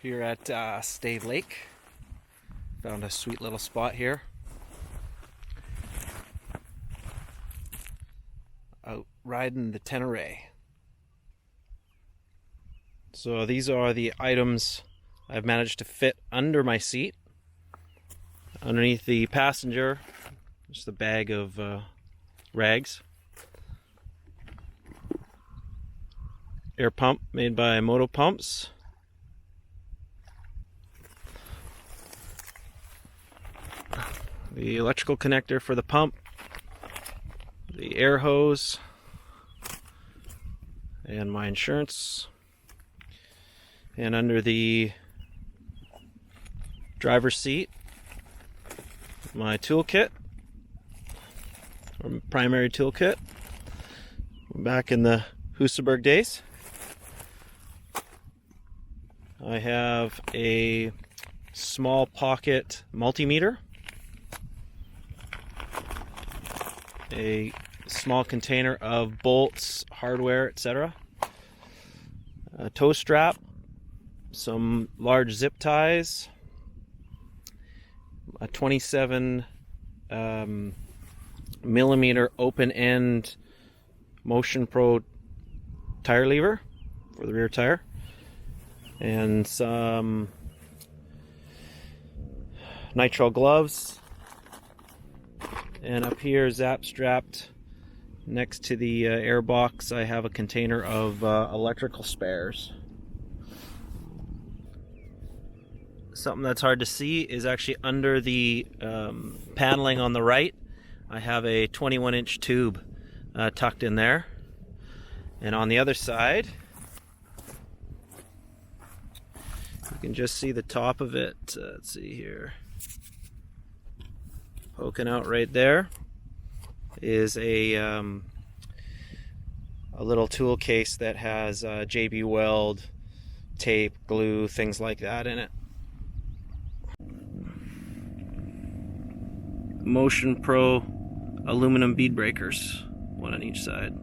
Here at Stave Lake. Found a sweet little spot here. Out riding the Tenere. So these are the items I've managed to fit under my seat. Underneath the passenger, just a bag of rags. Air pump made by Moto Pumps. The electrical connector for the pump. The air hose. And my insurance. And under the driver's seat, my toolkit, or primary toolkit, back in the Husaberg days. I have a small pocket multimeter, a small container of bolts, hardware, etc., a tow strap, some large zip ties, a 27 millimeter open end Motion Pro tire lever for the rear tire, and some nitrile gloves. And up here, zap strapped next to the air box, I have a container of electrical spares. Something that's hard to see is actually under the paneling on the right. I have a 21-inch tube tucked in there. And on the other side, you can just see the top of it. Let's see here. Poking out right there is a little tool case that has JB Weld, tape, glue, things like that in it. Motion Pro aluminum bead breakers, one on each side.